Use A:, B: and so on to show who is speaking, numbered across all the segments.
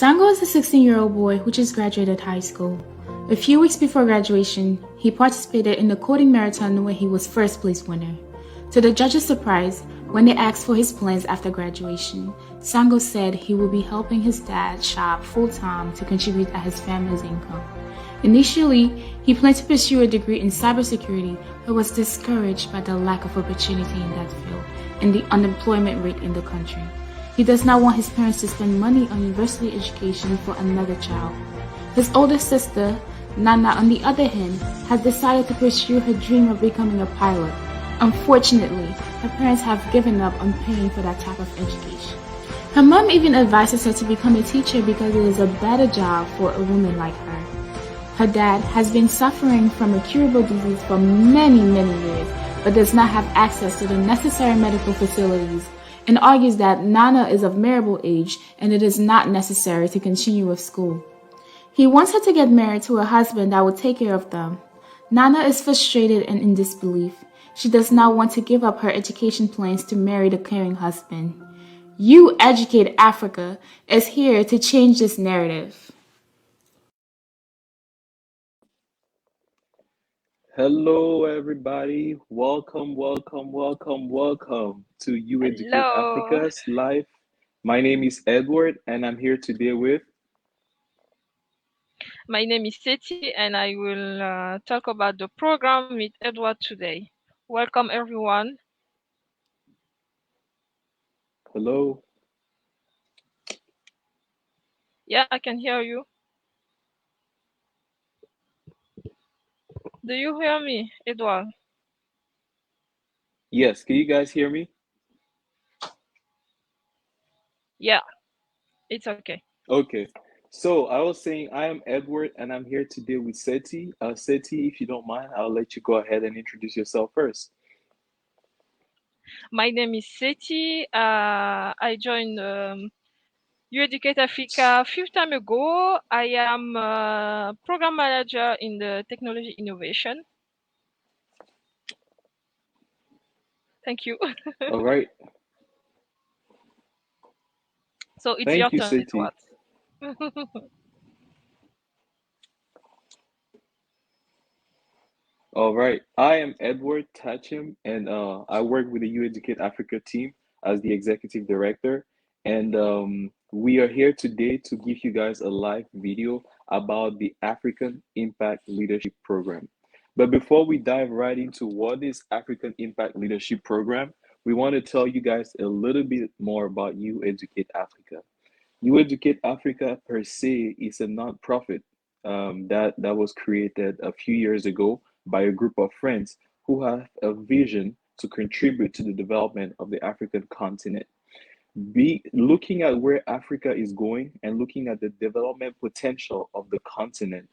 A: Sango is a 16-year-old boy who just graduated high school. A few weeks before graduation, he participated in the coding marathon where he was first place winner. To the judges' surprise, when they asked for his plans after graduation, Sango said he would be helping his dad shop full-time to contribute at his family's income. Initially, he planned to pursue a degree in cybersecurity but was discouraged by the lack of opportunity in that field and the unemployment rate in the country. He does not want his parents to spend money on university education for another child. His older sister, Nana, on the other hand, has decided to pursue her dream of becoming a pilot. Unfortunately, her parents have given up on paying for that type of education. Her mom even advises her to become a teacher because it is a better job for a woman like her. Her dad has been suffering from a curable disease for many years, but does not have access to the necessary medical facilities, and argues that Nana is of marriageable age and it is not necessary to continue with school. He wants her to get married to a husband that will take care of them. Nana is frustrated and in disbelief. She does not want to give up her education plans to marry the caring husband. You Educate Africa is here to change this narrative.
B: Hello, everybody. Welcome to You Educate
C: Hello,
B: Africa's live. My name is Edward, and I'm here today with.
C: my name is Seti, and I will talk about the program with Edward today. Welcome, everyone.
B: Hello.
C: Yeah, I can hear you. Do you hear me, Edward?
B: Yes, can you guys hear me?
C: Yeah, it's okay.
B: Okay. So I was saying I am Edward, and I'm here today with Seti. Seti, if you don't mind, I'll let you go ahead and introduce yourself first.
C: My name is Seti. I joined You Educate Africa a few time ago. I am program manager in the technology innovation. Thank you.
B: All right.
C: So it's your
B: Thank you,
C: turn,
B: Seti.
C: Edward.
B: All right. I am Edward Tachim, and I work with the You Educate Africa team as the executive director. And we are here today to give you guys a live video about the African Impact Leadership Program. But before we dive right into what is African Impact Leadership Program, we want to tell you guys a little bit more about You Educate Africa. You Educate Africa per se is a nonprofit that was created a few years ago by a group of friends who have a vision to contribute to the development of the African continent. Be looking at where Africa is going and looking at the development potential of the continent.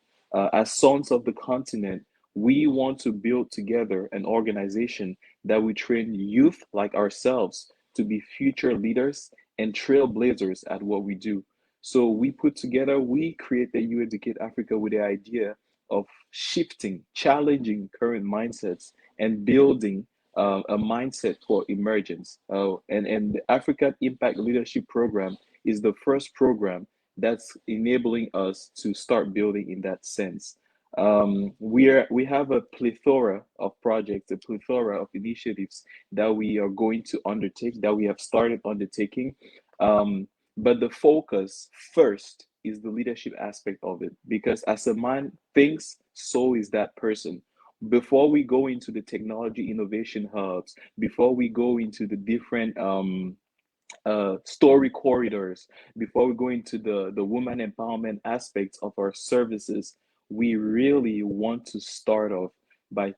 B: As sons of the continent, we want to build together an organization that we train youth like ourselves to be future leaders and trailblazers at what we do. So we create the You Educate Africa with the idea of shifting, challenging current mindsets, and building a mindset for emergence. And the African Impact Leadership Program is the first program that's enabling us to start building in that sense. We have a plethora of projects, a plethora of initiatives that we are going to undertake, that we have started undertaking. But the focus first is the leadership aspect of it, because as a man thinks, so is that person. Before we go into the technology innovation hubs, before we go into the different story corridors, before we go into the woman empowerment aspects of our services, we really want to start off by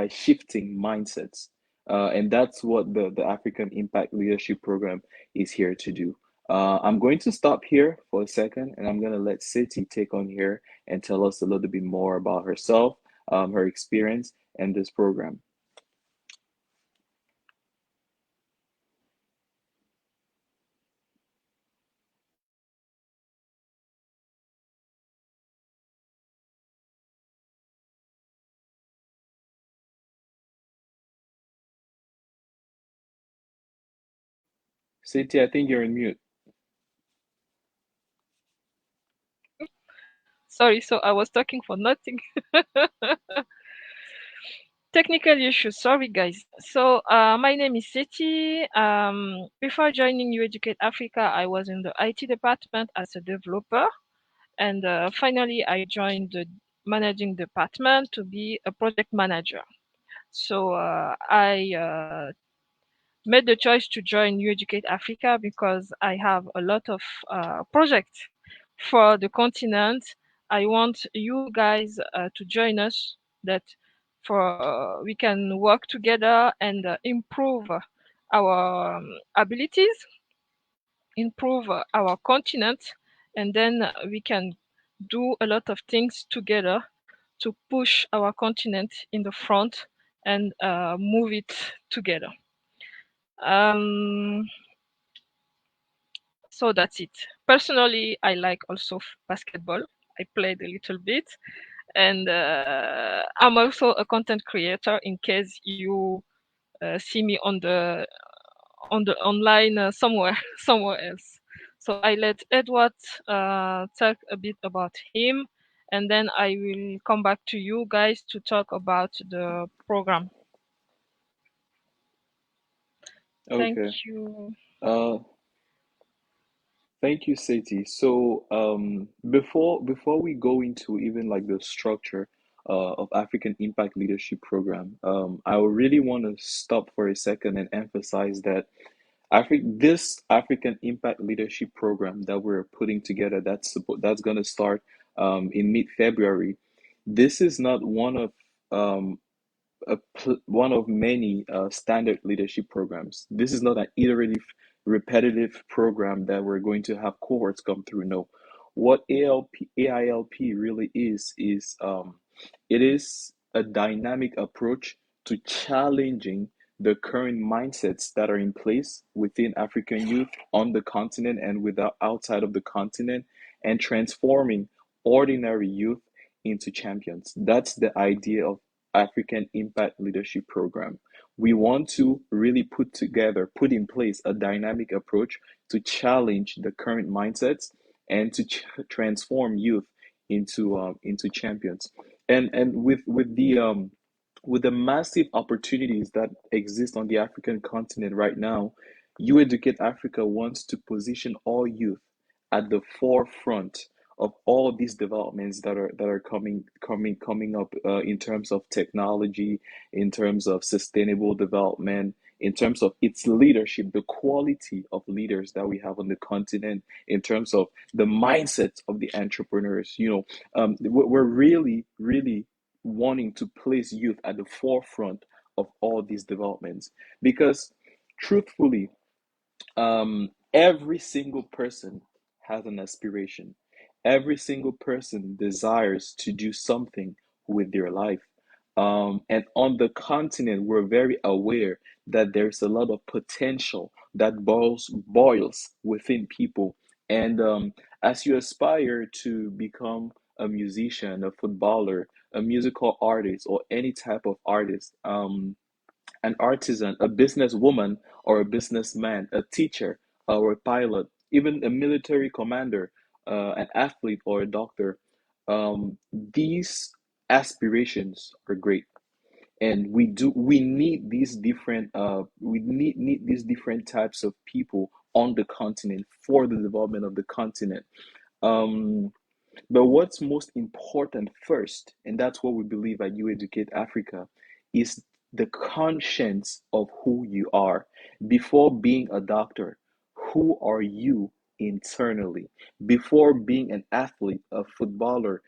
B: shifting mindsets. And that's what the African Impact Leadership Program is here to do. I'm going to stop here for a second, and I'm going to let City take on here and tell us a little bit more about herself, her experience, and this program. City, I think you're in mute.
C: Sorry, so I was talking for nothing. Technical issues, sorry guys. So my name is Seti. Before joining You Educate Africa, I was in the IT department as a developer. And finally, I joined the managing department to be a project manager. So I made the choice to join You Educate Africa because I have a lot of projects for the continent. I want you guys to join us that for we can work together and improve our abilities, improve our continent, and then we can do a lot of things together to push our continent in the front and move it together. So that's it. Personally, I like also basketball. I played a little bit, and I'm also a content creator. In case you see me on the online somewhere somewhere else. So I let Edward talk a bit about him, and then I will come back to you guys to talk about the program. Thank
B: Okay.
C: you.
B: Uh, Thank you, Seti. So, before we go into even like the structure of African Impact Leadership Program, I would really want to stop for a second and emphasize that this African Impact Leadership Program that we're putting together, that's going to start in mid-February. This is not um, one of many standard leadership programs. This is not an iterative, repetitive program that we're going to have cohorts come through. No, what AILP really is it is a dynamic approach to challenging the current mindsets that are in place within African youth on the continent and without outside of the continent, and transforming ordinary youth into champions. That's the idea of African Impact Leadership Program. We want to really put in place a dynamic approach to challenge the current mindsets and to transform youth into champions. And with the massive opportunities that exist on the African continent right now, You Educate Africa wants to position all youth at the forefront of all of these developments that are coming up in terms of technology, in terms of sustainable development, in terms of its leadership, the quality of leaders that we have on the continent, in terms of the mindset of the entrepreneurs. We're really wanting to place youth at the forefront of all these developments because, truthfully, every single person has an aspiration. Every single person desires to do something with their life. And on the continent, we're very aware that there's a lot of potential that boils within people. And as you aspire to become a musician, a footballer, a musical artist, or any type of artist, an artisan, a businesswoman or a businessman, a teacher or a pilot, even a military commander, an athlete or a doctor. These aspirations are great, and we need these different need these different types of people on the continent for the development of the continent. Um, but what's most important first, and that's what we believe at You Educate Africa, is the conscience of who you are. Before being a doctor, who are you internally? Before being an athlete, a footballer,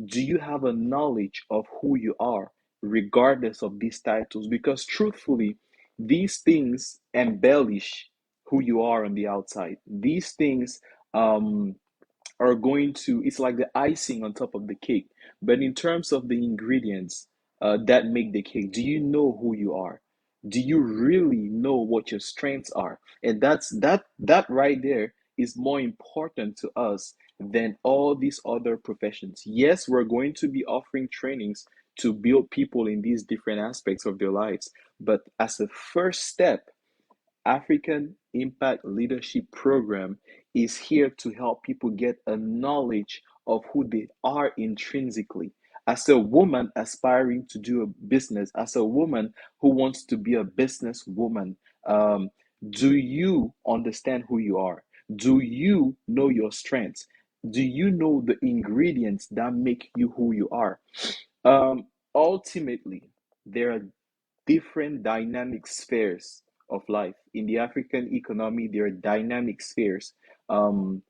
B: do you have a knowledge of who you are, regardless of these titles? Because truthfully, these things embellish who you are on the outside. These things um are going to, it's like the icing on top of the cake. But in terms of the ingredients that make the cake, do you know who you are? Do you really know what your strengths are? And that right there is more important to us than all these other professions. Yes, we're going to be offering trainings to build people in these different aspects of their lives, but as a first step, African Impact Leadership Program is here to help people get a knowledge of who they are intrinsically. As a woman aspiring to do a business, as a woman who wants to be a businesswoman, um, do you understand who you are? Do you know your strengths? Do you know the ingredients that make you who you are? Ultimately, there are different dynamic spheres of life. In the African economy, there are dynamic spheres. Um,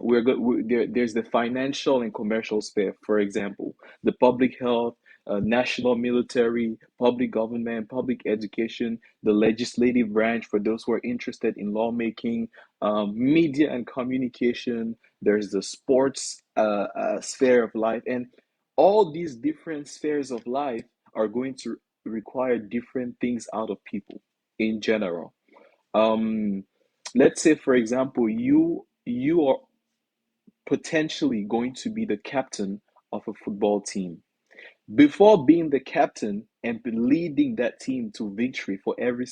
B: there's the financial and commercial sphere, for example, the public health, national military, public government, public education, the legislative branch for those who are interested in lawmaking, media and communication. There's the sports sphere of life, and all these different spheres of life are going to require different things out of people in general. Um, let's say, for example, you are potentially going to be the captain of a football team. Before being the captain and leading that team to victory for every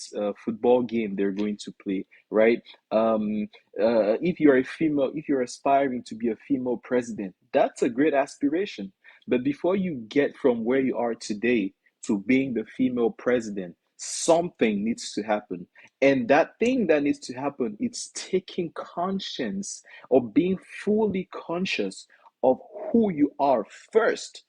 B: football game they're going to play, right? If you're a female, if you're aspiring to be a female president, that's a great aspiration. But before you get from where you are today to being the female president, something needs to happen. And that thing that needs to happen, it's taking conscience or being fully conscious of who you are first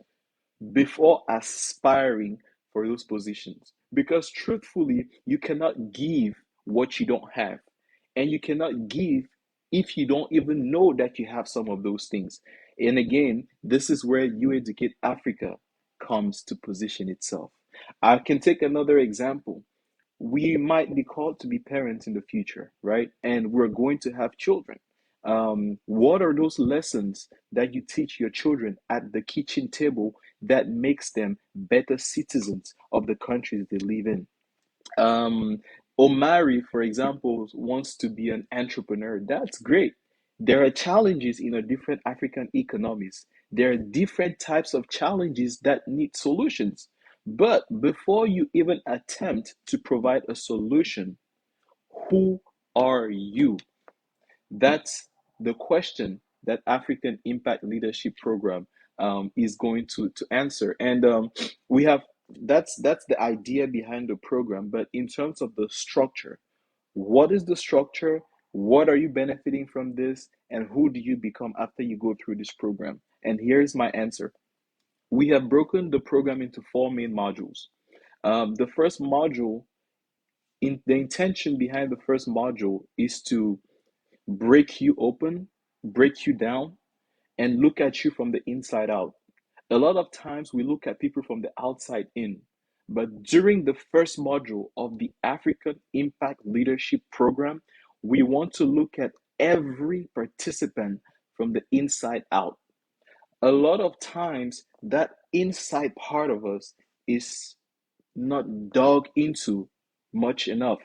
B: before aspiring for those positions. Because truthfully, you cannot give what you don't have. And you cannot give if you don't even know that you have some of those things. And again, this is where You Educate Africa comes to position itself. I can take another example. We might be called to be parents in the future, right? And we're going to have children. What are those lessons that you teach your children at the kitchen table that makes them better citizens of the countries they live in? Um, Omari, for example, wants to be an entrepreneur. That's great. There are challenges in a different African economies. There are different types of challenges that need solutions. But before you even attempt to provide a solution, who are you? That's the question that African Impact Leadership Program is going to answer. And we have that's the idea behind the program. But in terms of the structure, what is the structure? What are you benefiting from this? And who do you become after you go through this program? And here's my answer. We have broken the program into four main modules. The first module, in the intention behind the first module is to break you open, break you down, and look at you from the inside out. A lot of times we look at people from the outside in, but during the first module of the African Impact Leadership Program, we want to look at every participant from the inside out. A lot of times, that inside part of us is not dug into much enough.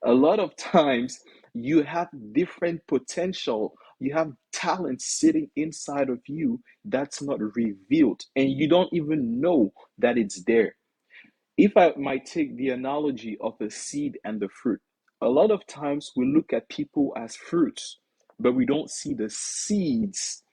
B: A lot of times, you have different potential, you have talent sitting inside of you that's not revealed, and you don't even know that it's there. If I might take the analogy of a seed and the fruit, a lot of times we look at people as fruits, but we don't see the seeds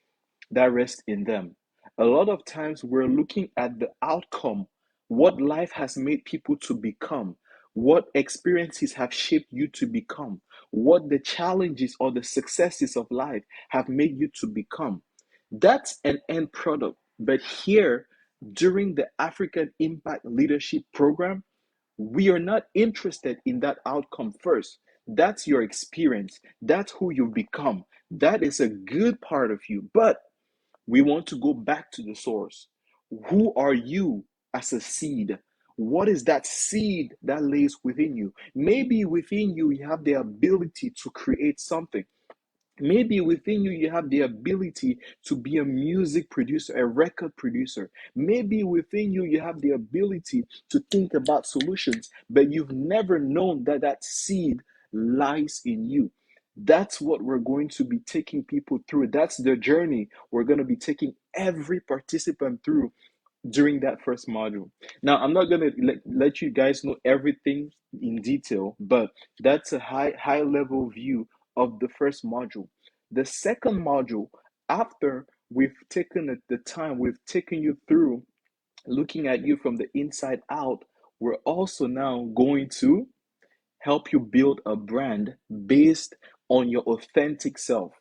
B: that rest in them. A lot of times we're looking at the outcome, what life has made people to become, what experiences have shaped you to become, what the challenges or the successes of life have made you to become. That's an end product. But here, during the African Impact Leadership Program, we are not interested in that outcome first. That's your experience. That's who you've become. That is a good part of you. But we want to go back to the source. Who are you as a seed? What is that seed that lays within you? Maybe within you, you have the ability to create something. Maybe within you, you have the ability to be a music producer, a record producer. Maybe within you, you have the ability to think about solutions, but you've never known that that seed lies in you. That's what we're going to be taking people through. That's the journey we're going to be taking every participant through during that first module. Now, I'm not going to let you guys know everything in detail, but that's a high level view of the first module. The second module, after we've taken the time, we've taken you through looking at you from the inside out. We're also now going to help you build a brand based on your authentic self.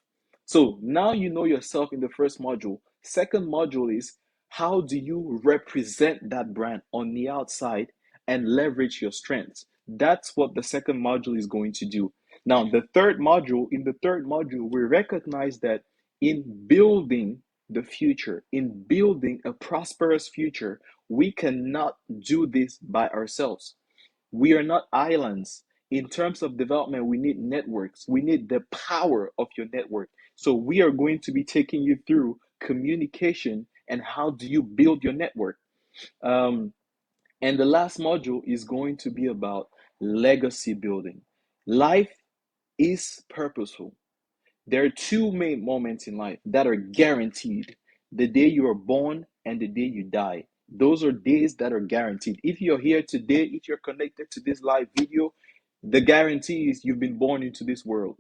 B: So now you know yourself in the first module. Second module is how do you represent that brand on the outside and leverage your strengths? That's what the second module is going to do. Now, in the third module, we recognize that in building the future, in building a prosperous future, we cannot do this by ourselves. We are not islands. In terms of development, we need networks. We need the power of your network. So we are going to be taking you through communication and how do you build your network. Um, and the last module is going to be about legacy building. Life is purposeful. There are two main moments in life that are guaranteed: the day you are born and the day you die. Those are days that are guaranteed. If you're here today, if you're connected to this live video, the guarantee is you've been born into this world.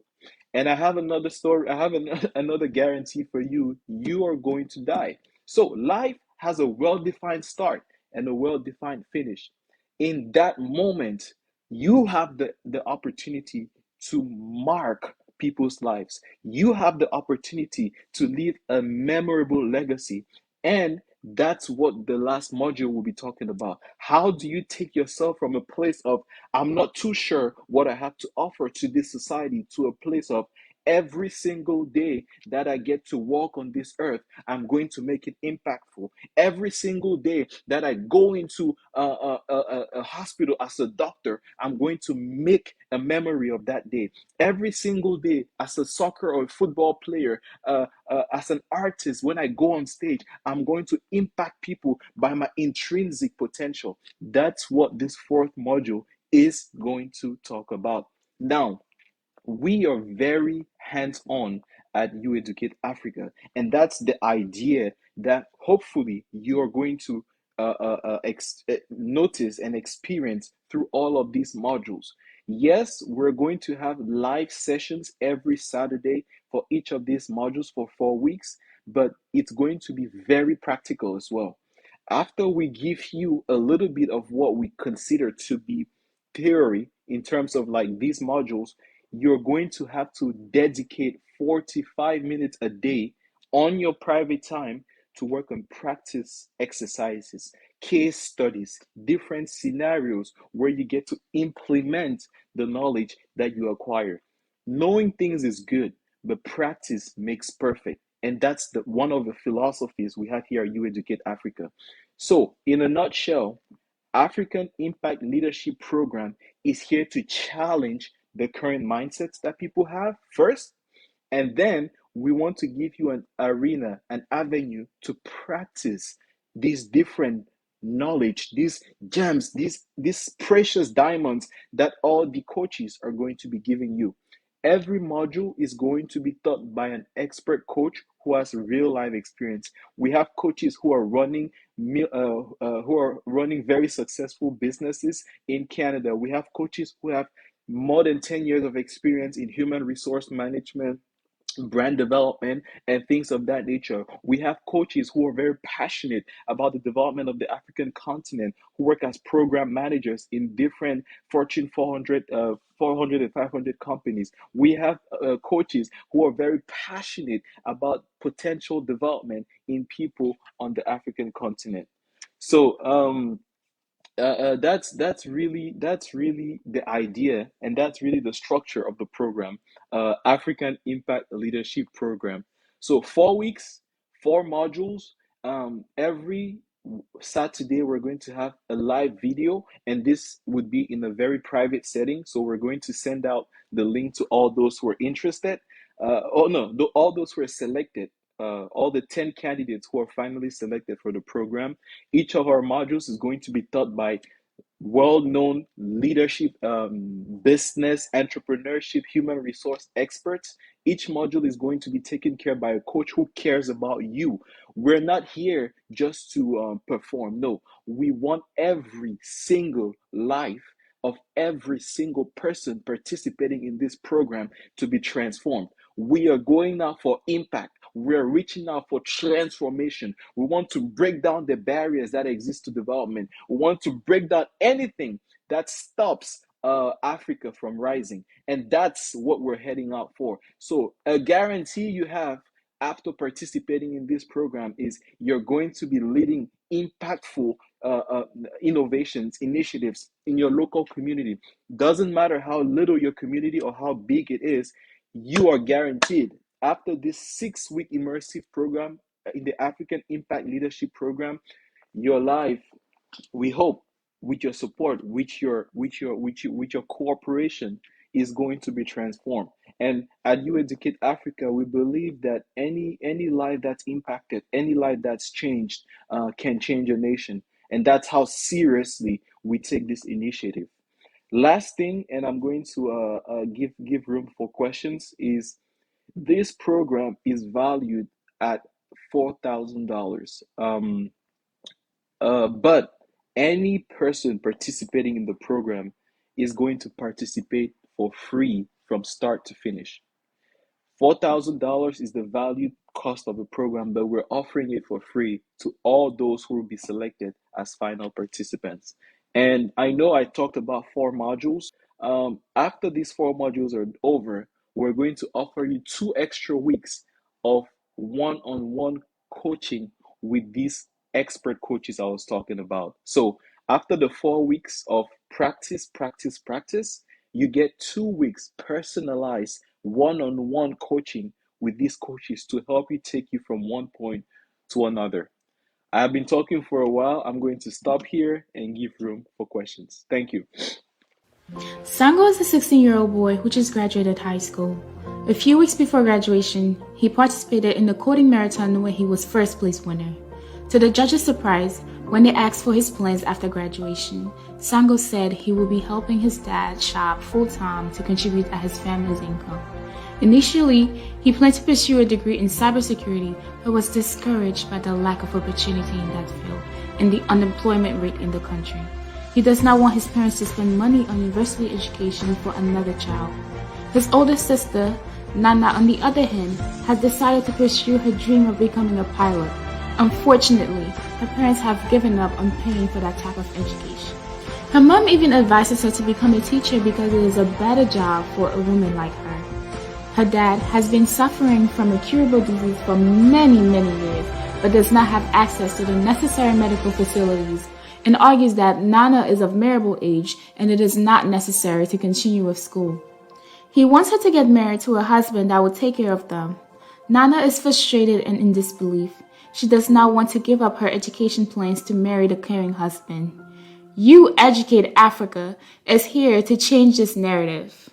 B: And I have another story, I have another guarantee for you. You are going to die. So life has a well defined start and a well defined finish. In that moment, you have the opportunity to mark people's lives. You have the opportunity to leave a memorable legacy. And that's what the last module will be talking about. How do you take yourself from a place of, I'm not too sure what I have to offer to this society, to a place of, every single day that I get to walk on this earth, I'm going to make it impactful. Every single day that I go into a hospital as a doctor, I'm going to make a memory of that day. Every single day as a soccer or football player, as an artist, when I go on stage, I'm going to impact people by my intrinsic potential. That's what this fourth module is going to talk about. Now, we are very hands-on at You Educate Africa, and that's the idea that hopefully you are going to notice and experience through all of these modules. Yes, we're going to have live sessions every Saturday for each of these modules for 4 weeks, but it's going to be very practical as well. After we give you a little bit of what we consider to be theory in terms of like these modules, you're going to have to dedicate 45 minutes a day on your private time to work on practice exercises, case studies, different scenarios where you get to implement the knowledge that you acquire. Knowing things is good, but practice makes perfect. And that's one of the philosophies we have here at You Educate Africa. So, in a nutshell, African Impact Leadership Program is here to challenge the current mindsets that people have first, and then we want to give you an arena, an avenue to practice these different knowledge, these gems, these precious diamonds that all the coaches are going to be giving you. Every module is going to be taught by an expert coach who has real life experience. We have coaches who are running very successful businesses in Canada. We have coaches who have more than 10 years of experience in human resource management, brand development, and things of that nature. We have coaches who are very passionate about the development of the African continent, who work as program managers in different Fortune 400 and 500 companies. We have coaches who are very passionate about potential development in people on the African continent. So, that's really the idea, and that's really the structure of the program, African Impact Leadership Program. So 4 weeks, 4 modules. Every Saturday we're going to have a live video, and this would be in a very private setting. So we're going to send out the link to all those who are interested. Oh no, all those who are selected. All the 10 candidates who are finally selected for the program. Each of our modules is going to be taught by well-known leadership, business, entrepreneurship, human resource experts. Each module is going to be taken care by a coach who cares about you. We're not here just to perform. No, we want every single life of every single person participating in this program to be transformed. We are going now for impact. We're reaching out for transformation. We want to break down the barriers that exist to development. We want to break down anything that stops Africa from rising. And that's what we're heading out for. So, a guarantee you have after participating in this program is you're going to be leading impactful innovations, initiatives in your local community. Doesn't matter how little your community or how big it is, you are guaranteed after this 6 week immersive program in the African Impact Leadership Program, your life, we hope, with your support, with your cooperation, is going to be transformed. And at You Educate Africa, we believe that any life that's impacted, any life that's changed, can change a nation, and that's how seriously we take this initiative. Last thing, and I'm going to give room for questions, is this program is valued at $4,000. But any person participating in the program is going to participate for free from start to finish. $4,000 is the value cost of the program, but we're offering it for free to all those who will be selected as final participants. And I know I talked about 4 modules. After these 4 modules are over, we're going to offer you 2 extra weeks of one on one coaching with these expert coaches I was talking about. So after the 4 weeks of practice, practice, practice, you get 2 weeks personalized one on one coaching with these coaches to help you take you from one point to another. I've been talking for a while. I'm going to stop here and give room for questions. Thank you.
A: Sango is a 16-year-old boy who just graduated high school. A few weeks before graduation, he participated in the coding marathon where he was first place winner. To the judges' surprise, when they asked for his plans after graduation, Sango said he will be helping his dad shop full-time to contribute at his family's income. Initially, he planned to pursue a degree in cybersecurity, but was discouraged by the lack of opportunity in that field and the unemployment rate in the country. He does not want his parents to spend money on university education for another child. His older sister, Nana, on the other hand, has decided to pursue her dream of becoming a pilot. Unfortunately, her parents have given up on paying for that type of education. Her mom even advises her to become a teacher because it is a better job for a woman like her. Her dad has been suffering from a curable disease for many years, but does not have access to the necessary medical facilities and argues that Nana is of marriageable age and it is not necessary to continue with school. He wants her to get married to a husband that will take care of them. Nana is frustrated and in disbelief. She does not want to give up her education plans to marry the caring husband. You Educate Africa is here to change this narrative.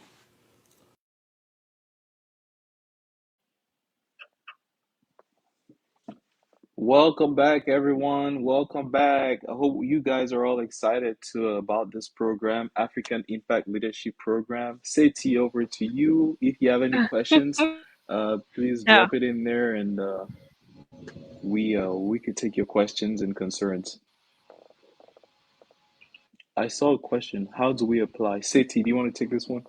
B: Welcome back, everyone. Welcome back. I hope you guys are all excited about this program, African Impact Leadership Program. Seti, over to you. If you have any questions, please
C: Yeah.
B: drop it in there, and we could take your questions and concerns. I saw a question. How do we apply? Seti, do you want to take this one?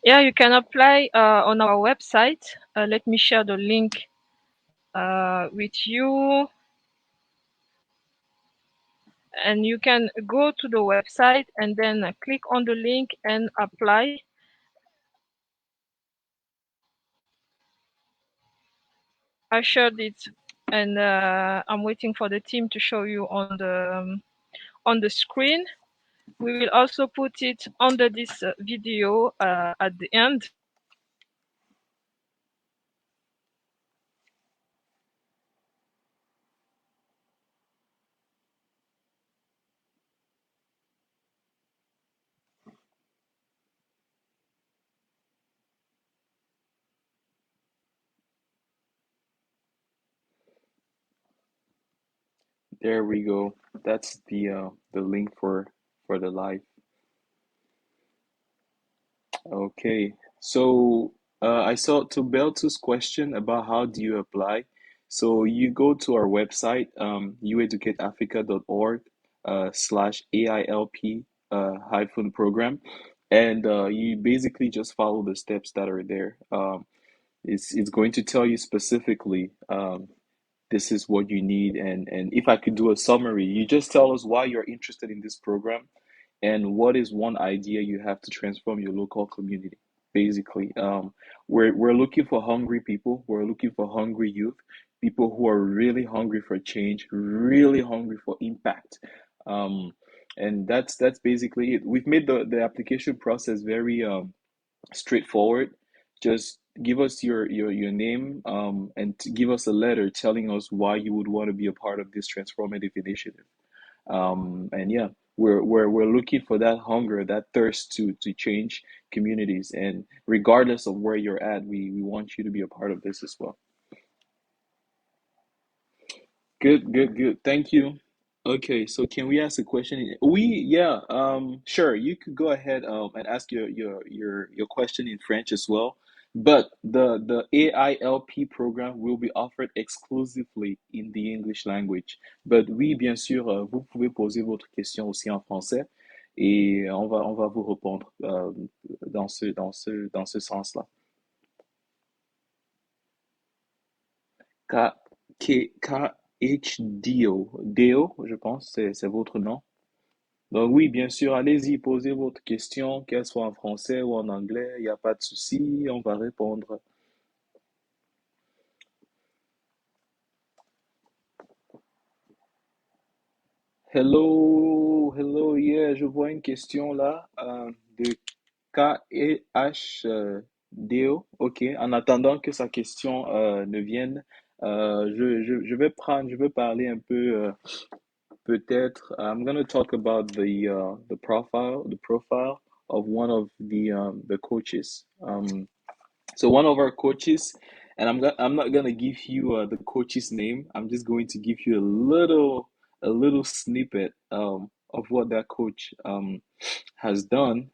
C: Yeah, you can apply on our website. Let me share the link with you. And you can go to the website and then click on the link and apply. I shared it, and I'm waiting for the team to show you on the screen. We will also put it under this video at the end.
B: There we go. That's the link for the live. Okay. So I saw to Beltu's question about how do you apply. So you go to our website, youeducateafrica.org slash AILP hyphen program, and you basically just follow the steps that are there. It's going to tell you specifically, this is what you need. And if I could do a summary, you just tell us why you're interested in this program and what is one idea you have to transform your local community. Basically, we're looking for hungry people. We're looking for hungry youth, people who are really hungry for change, really hungry for impact. Um, and that's basically it. We've made the application process very straightforward. Just give us your name, and give us a letter telling us why you would want to be a part of this transformative initiative. And yeah, we're looking for that hunger, that thirst to change communities. And regardless of where you're at, we want you to be a part of this as well. Good, good, good. Thank you. Okay, so can we ask a question? Yeah, sure. You could go ahead and ask your question in French as well. But the AILP program will be offered exclusively in the English language. But oui, bien sûr, vous pouvez poser votre question aussi en français et on va vous répondre dans ce sens-là. K, Deo, Deo, je pense, c'est votre nom. Donc oui, bien sûr, allez-y, posez votre question, qu'elle soit en français ou en anglais, il n'y a pas de souci, on va répondre. Hello, hello, yeah, je vois une question là, de K-E-H Deo. Ok, en attendant que sa question ne vienne, je vais parler un peu. Peut-être, I'm gonna talk about the profile of one of the coaches. So one of our coaches, and I'm not gonna give you the coach's name. I'm just going to give you a little snippet of what that coach has done.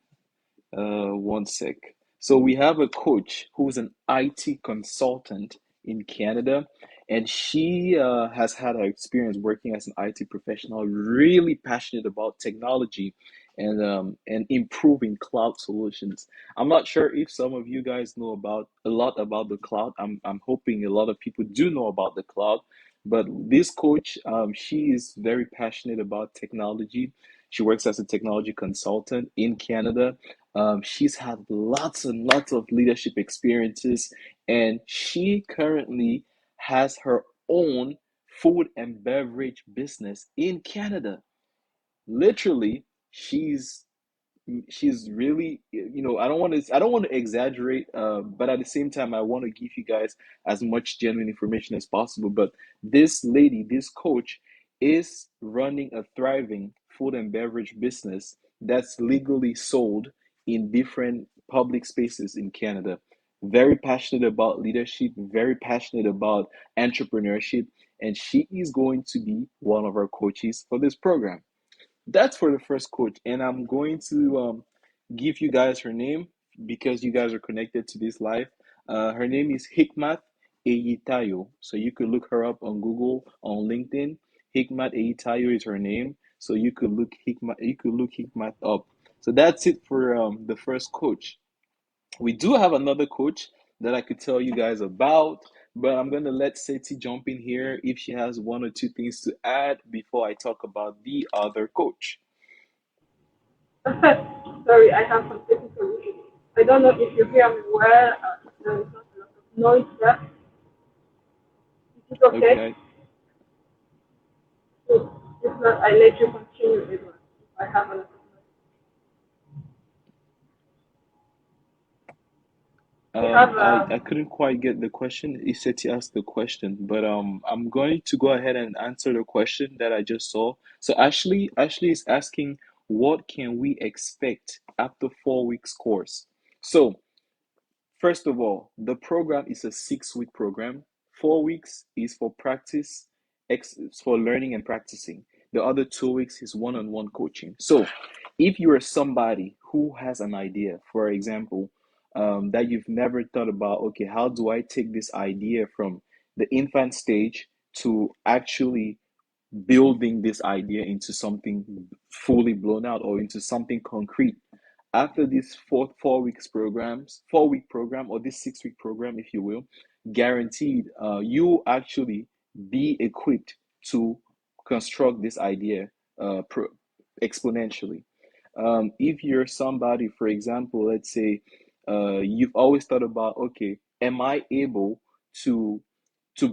B: One sec. So we have a coach who's an IT consultant in Canada, and she has had her experience working as an IT professional, really passionate about technology and improving cloud solutions. I'm not sure if some of you guys know about a lot about the cloud. I'm hoping a lot of people do know about the cloud. But this coach, she is very passionate about technology. She works as a technology consultant in Canada. She's had lots and lots of leadership experiences, and she currently has her own food and beverage business in Canada. Literally, she's really, I don't want to exaggerate, but at the same time I want to give you guys as much genuine information as possible. But this lady, this coach, is running a thriving food and beverage business that's legally sold in different public spaces in Canada. Very passionate about leadership, very passionate about entrepreneurship, and she is going to be one of our coaches for this program. That's for the first coach, and I'm going to give you guys her name because you guys are connected to this live. Her name is Hikmat Eyitayo, so you could look her up on Google, on LinkedIn. Hikmat Eyitayo is her name, so you could look Hikmat up. So that's it for the first coach. We do have another coach that I could tell you guys about, but I'm gonna let Seti jump in here if she has one or two things to add before I talk about the other coach.
D: Sorry, I have some technical issues. I don't know if you hear me well. If there is not a lot of noise there. Is it okay?
B: Okay.
D: So, if not, I let you continue, Edward. If I have a lot of noise. We have
B: I couldn't quite get the question. Iseti asked the question, but I'm going to go ahead and answer the question that I just saw. So Ashley is asking, what can we expect after 4 weeks course? So first of all, the program is a 6-week program. 4 weeks is for practice, for learning and practicing. The other 2 weeks is one-on-one coaching. So, if you are somebody who has an idea, for example, that you've never thought about, okay, how do I take this idea from the infant stage to actually building this idea into something fully blown out or into something concrete? After this 4 week program, or this 6 week program, if you will, guaranteed, you actually be equipped to construct this idea exponentially. If you're somebody, for example, let's say you've always thought about, okay, am I able to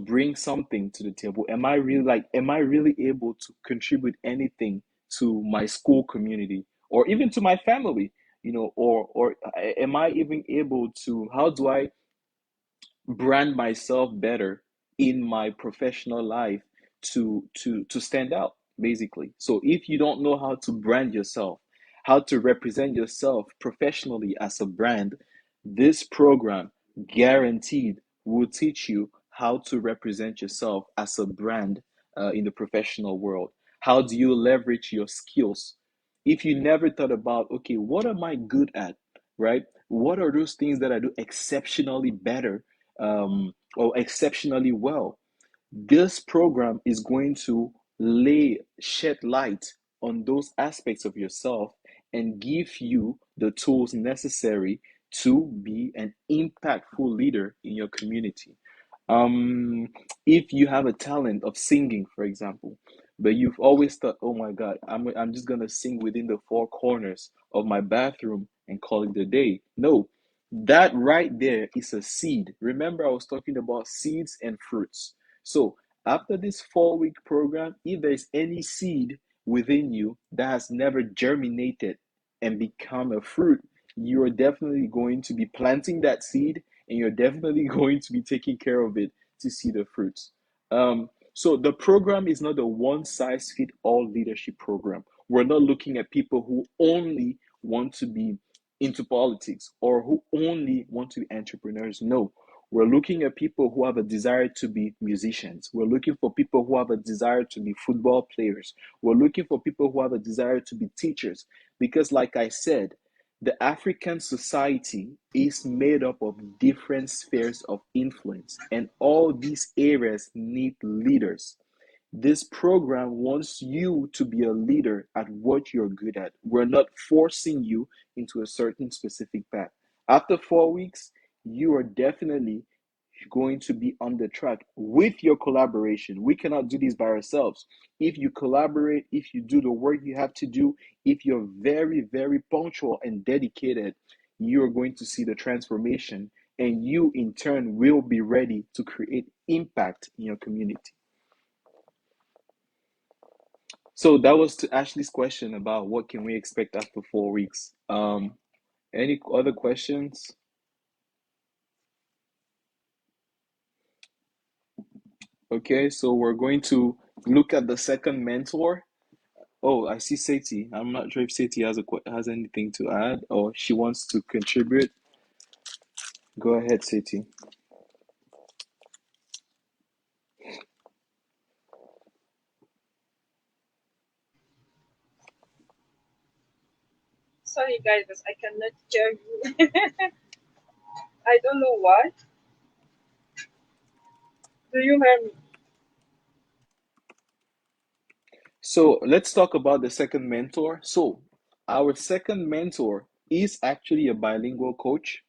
B: bring something to the table? Am I really able to contribute anything to my school community or even to my family? Or am I even able to, how do I brand myself better in my professional life to stand out, basically? So if you don't know how to brand yourself, how to represent yourself professionally as a brand, this program guaranteed will teach you how to represent yourself as a brand in the professional world. How do you leverage your skills? If you never thought about, okay, what am I good at, right? What are those things that I do exceptionally better, or exceptionally well? This program is going to shed light on those aspects of yourself and give you the tools necessary to be an impactful leader in your community. Um, if you have a talent of singing, for example, but you've always thought, oh my God, I'm just gonna sing within the four corners of my bathroom and call it a day. No, that right there is a seed. Remember, I was talking about seeds and fruits. So after this 4 week program, if there's any seed within you that has never germinated and become a fruit, you're definitely going to be planting that seed, and you're definitely going to be taking care of it to see the fruits. So the program is not a one size fit all leadership program. We're not looking at people who only want to be into politics or who only want to be entrepreneurs. No, we're looking at people who have a desire to be musicians. We're looking for people who have a desire to be football players. We're looking for people who have a desire to be teachers. Because, like I said, the African society is made up of different spheres of influence, and all these areas need leaders. This program wants you to be a leader at what you're good at. We're not forcing you into a certain specific path. After 4 weeks, you are definitely going to be on the track with your collaboration. We cannot do this by ourselves. If you collaborate, if you do the work you have to do, if you're very, very punctual and dedicated, you're going to see the transformation, and you in turn will be ready to create impact in your community. So that was to Ashley's question about what can we expect after 4 weeks. Any other questions? Okay, so we're going to look at the second mentor. Oh, I see Seti. I'm not sure if Seti has anything to add or she wants to contribute. Go ahead, Seti.
D: Sorry, guys, but I cannot hear you. I don't know why. Do you hear me?
B: So let's talk about the second mentor. So our second mentor is actually a bilingual coach.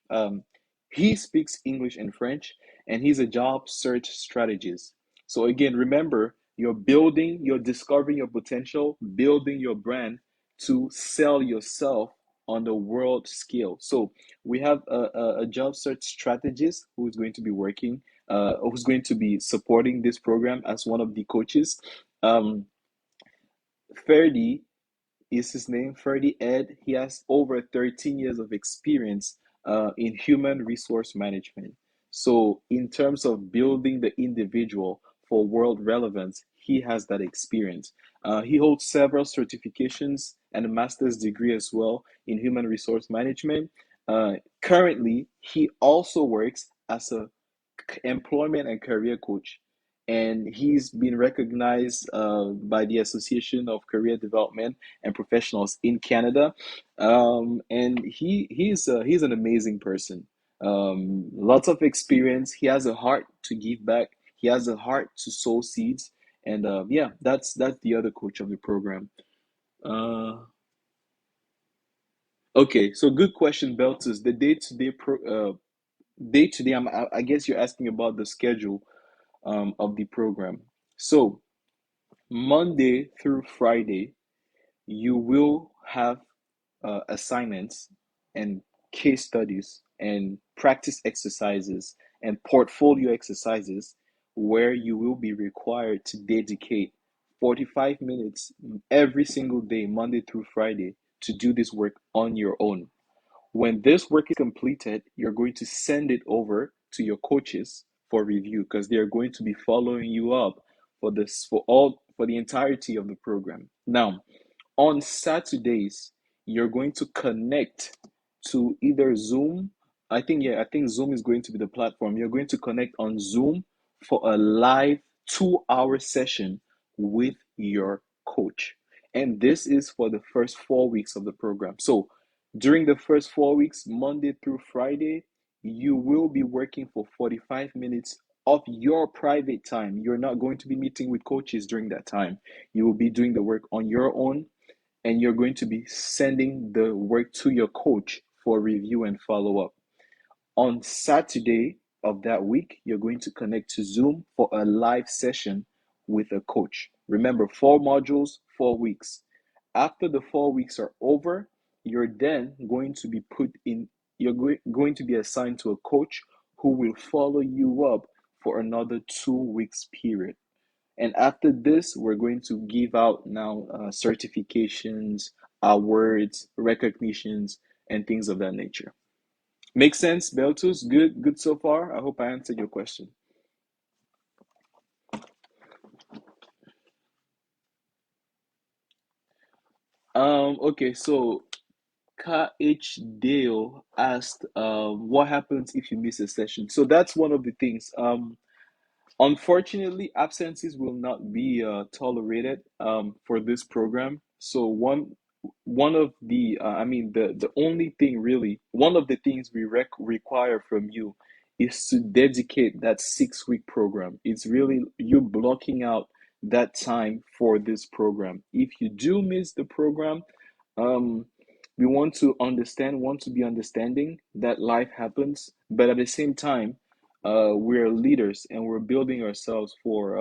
B: He speaks English and French, and he's a job search strategist. So again, remember, you're discovering your potential, building your brand to sell yourself on the world scale. So we have a job search strategist who's going to be who's going to be supporting this program as one of the coaches. Um, Ferdy is his name, Ferdy Ed. He has over 13 years of experience in human resource management. So, in terms of building the individual for world relevance, he has that experience. He holds several certifications and a master's degree as well in human resource management. Currently, he also works as a employment and career coach, and he's been recognized by the Association of Career Development and Professionals in Canada. And he's an amazing person. Lots of experience. He has a heart to give back. He has a heart to sow seeds. And yeah, that's the other coach of the program. Uh, Okay, so good question, Beltus. The day to day. I guess you're asking about the schedule of the program. So Monday through Friday, you will have assignments and case studies and practice exercises and portfolio exercises where you will be required to dedicate 45 minutes every single day, Monday through Friday, to do this work on your own. When this work is completed, you're going to send it over to your coaches for review because they're going to be following you up for the entirety of the program. Now, on Saturdays, you're going to connect to either Zoom. I think Zoom is going to be the platform. You're going to connect on Zoom for a live 2 hour session with your coach. And this is for the first 4 weeks of the program. So during the first 4 weeks, Monday through Friday, you will be working for 45 minutes of your private time. You're not going to be meeting with coaches during that time. You will be doing the work on your own, and you're going to be sending the work to your coach for review and follow up. On Saturday of that week, you're going to connect to Zoom for a live session with a coach. Remember, 4 modules, 4 weeks. After the 4 weeks are over, you're then going to be going to be assigned to a coach who will follow you up for another 2 weeks period. And after this, we're going to give out now certifications, awards, recognitions, and things of that nature. Make sense, Beltus? Good so far. I hope I answered your question. Okay, so KH Dale asked, what happens if you miss a session? So that's one of the things. Unfortunately, absences will not be tolerated for this program. So one of the the only thing really, one of the things we require from you is to dedicate that 6 week program. It's really you blocking out that time for this program. If you do miss the program, um, we want to be understanding that life happens, but at the same time, we're leaders and we're building ourselves for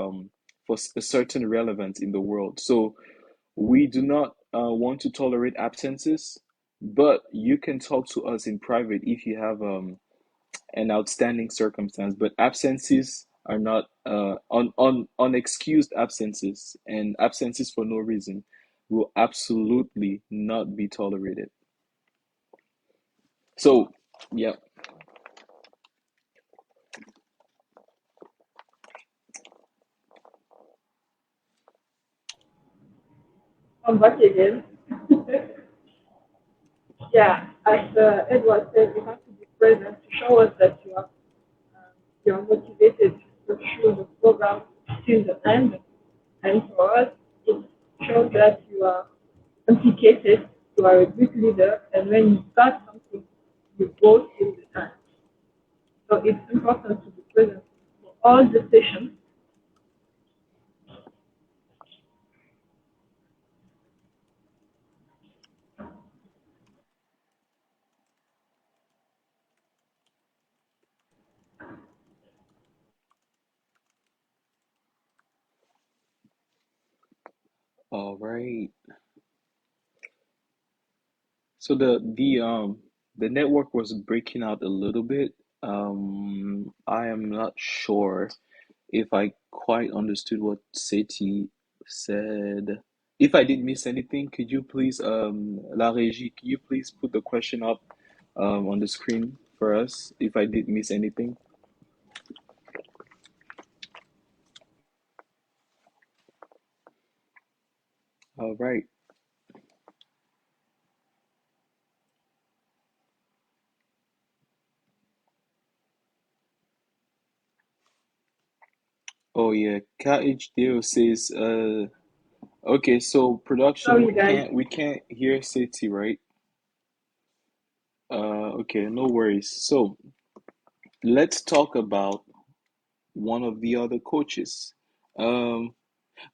B: a certain relevance in the world. So we do not want to tolerate absences, but you can talk to us in private if you have an outstanding circumstance. But absences are not unexcused absences, and absences for no reason will absolutely not be tolerated. So, yeah.
D: I'm back again. Yeah, as Edward said, you have to be present to show us that you are motivated to pursue the program till the end. And for us, it shows that you are implicated, you are a good leader, and when you start something, you go till the end. So it's important to be present for all the sessions.
B: All right. So the network was breaking out a little bit. I am not sure if I quite understood what Seti said. If I did miss anything, could you please, La Régie, could you please put the question up on the screen for us if I did miss anything? All right. Oh yeah, KHDO says, okay, so production,
D: Sorry, guys.
B: we can't hear Seti, right? Okay, no worries. So let's talk about one of the other coaches. Um,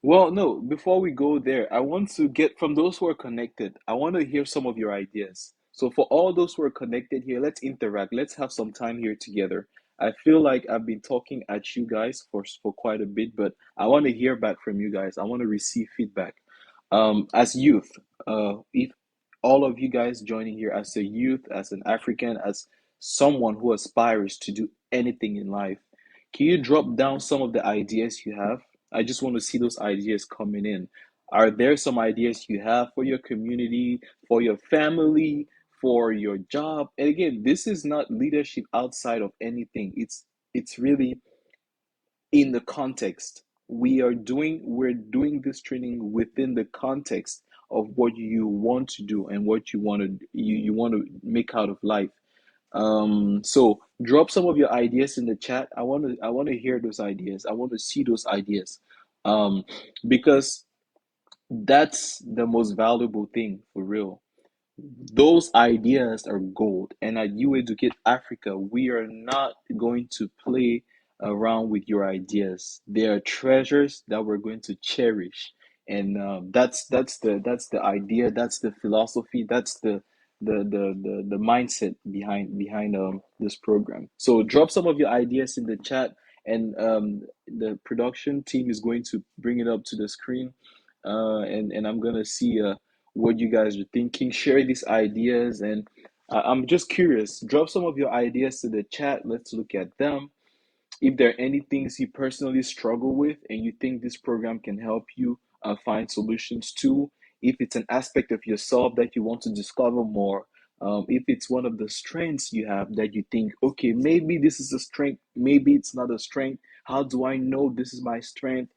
B: well, no, before we go there, I want to get from those who are connected, I want to hear some of your ideas. So for all those who are connected here, let's interact. Let's have some time here together. I feel like I've been talking at you guys for quite a bit, but I want to hear back from you guys. I want to receive feedback. As youth, if all of you guys joining here as a youth, as an African, as someone who aspires to do anything in life, can you drop down some of the ideas you have? I just want to see those ideas coming in. Are there some ideas you have for your community, for your family, for your job? And again, this is not leadership outside of anything. It's really in the context. We're doing this training within the context of what you want to do and what you want to make out of life. So drop some of your ideas in the chat. I want to hear those ideas. I want to see those ideas. Because that's the most valuable thing for real. Those ideas are gold. And at You Educate Africa, we are not going to play around with your ideas. They are treasures that we're going to cherish. And that's the idea. That's the philosophy. That's the mindset behind this program. So drop some of your ideas in the chat, and the production team is going to bring it up to the screen, and I'm gonna see what you guys are thinking. Share these ideas, and I'm just curious. Drop some of your ideas to the chat. Let's look at them. If there are any things you personally struggle with and you think this program can help you find solutions to, if it's an aspect of yourself that you want to discover more, if it's one of the strengths you have that you think, okay, maybe this is a strength, maybe it's not a strength. How do I know this is my strength?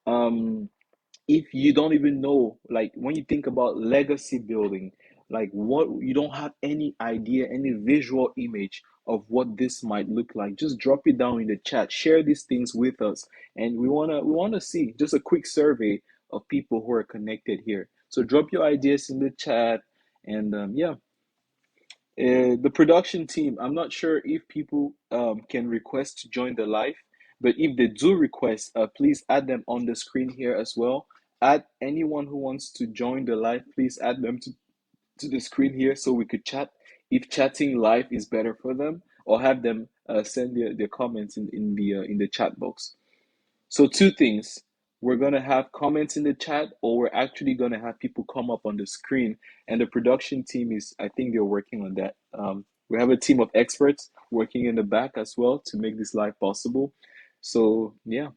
B: If you don't even know, like when you think about legacy building, like what you don't have any idea, any visual image of what this might look like, just drop it down in the chat. Share these things with us, and we wanna see just a quick survey of people who are connected here. So drop your ideas in the chat, and yeah. The production team, I'm not sure if people can request to join the live, but if they do request, please add them on the screen here as well. Add anyone who wants to join the live, please add them to the screen here so we could chat. If chatting live is better for them, or have them send their comments in the chat box. So two things. We're gonna have comments in the chat, or we're actually gonna have people come up on the screen. And the production team is, I think they're working on that. We have a team of experts working in the back as well to make this live possible. So yeah.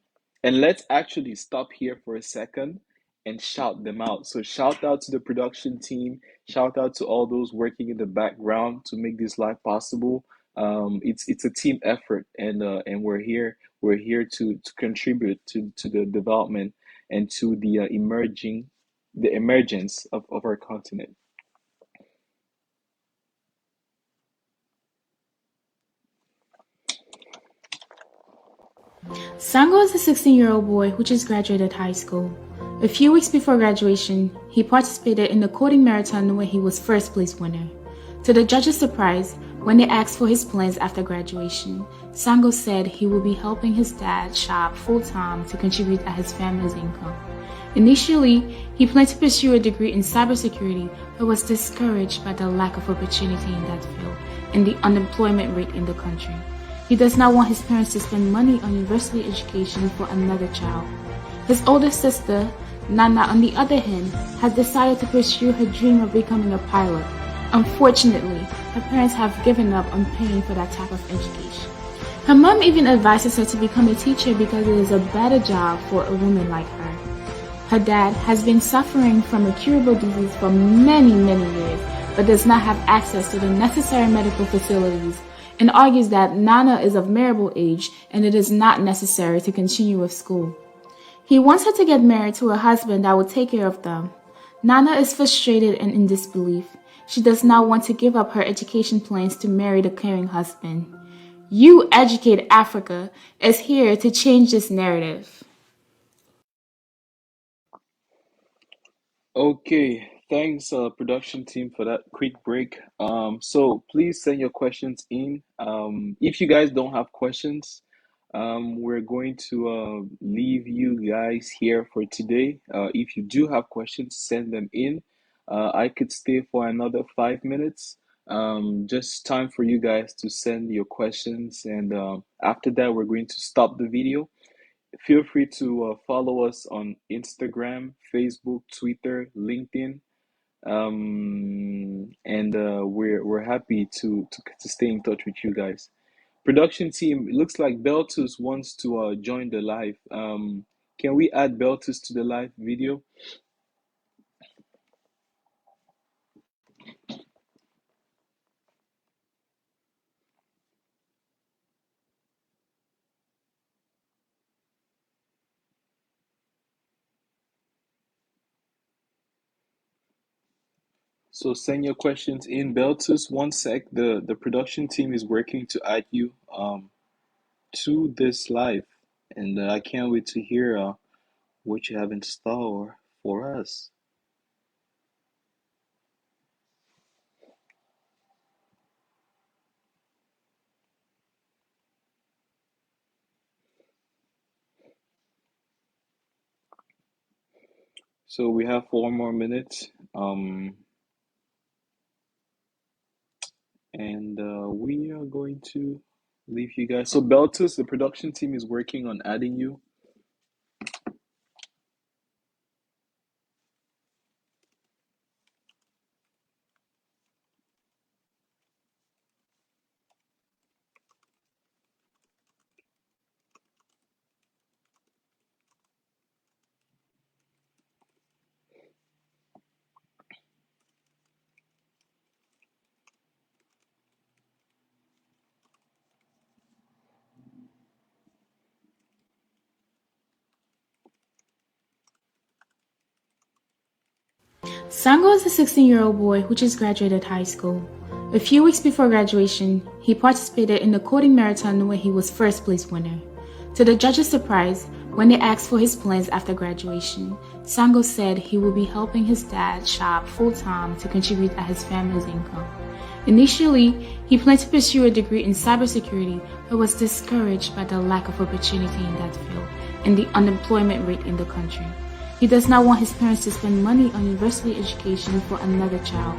B: And let's actually stop here for a second and shout them out. So shout out to the production team, shout out to all those working in the background to make this live possible. It's a team effort, and we're here to contribute to the development and to the emergence of our continent.
A: Sango is a 16-year-old boy who just graduated high school. A few weeks before graduation, he participated in the coding marathon where he was first place winner. To the judges' surprise, when they asked for his plans after graduation, Sango said he will be helping his dad shop full-time to contribute at his family's income. Initially, he planned to pursue a degree in cybersecurity, but was discouraged by the lack of opportunity in that field and the unemployment rate in the country. He does not want his parents to spend money on university education for another child. His older sister, Nana, on the other hand, has decided to pursue her dream of becoming a pilot. Unfortunately, her parents have given up on paying for that type of education. Her mom even advises her to become a teacher because it is a better job for a woman like her. Her dad has been suffering from a curable disease for many years, but does not have access to the necessary medical facilities, and argues that Nana is of marriageable age and it is not necessary to continue with school. He wants her to get married to a husband that will take care of them. Nana is frustrated and in disbelief. She does not want to give up her education plans to marry the caring husband. You Educate Africa is here to change this narrative.
B: Okay, thanks, production team, for that quick break. So please send your questions in. If you guys don't have questions, we're going to leave you guys here for today. If you do have questions, send them in. I could stay for another 5 minutes, Just time for you guys to send your questions, and after that, we're going to stop the video. Feel free to follow us on Instagram, Facebook, Twitter, LinkedIn, and we're happy to stay in touch with you guys. Production team, it looks like Beltus wants to join the live. Can we add Beltus to the live video? So send your questions in Beltus. One sec. The production team is working to add you to this live, and I can't wait to hear what you have in store for us. So we have 4 more minutes, and we are going to leave you guys. So Beltus, the production team is working on adding you.
A: Sango is a 16-year-old boy who just graduated high school. A few weeks before graduation, he participated in the coding marathon where he was first place winner. To the judges' surprise, when they asked for his plans after graduation, Sango said he would be helping his dad shop full-time to contribute at his family's income. Initially, he planned to pursue a degree in cybersecurity but was discouraged by the lack of opportunity in that field and the unemployment rate in the country. He does not want his parents to spend money on university education for another child.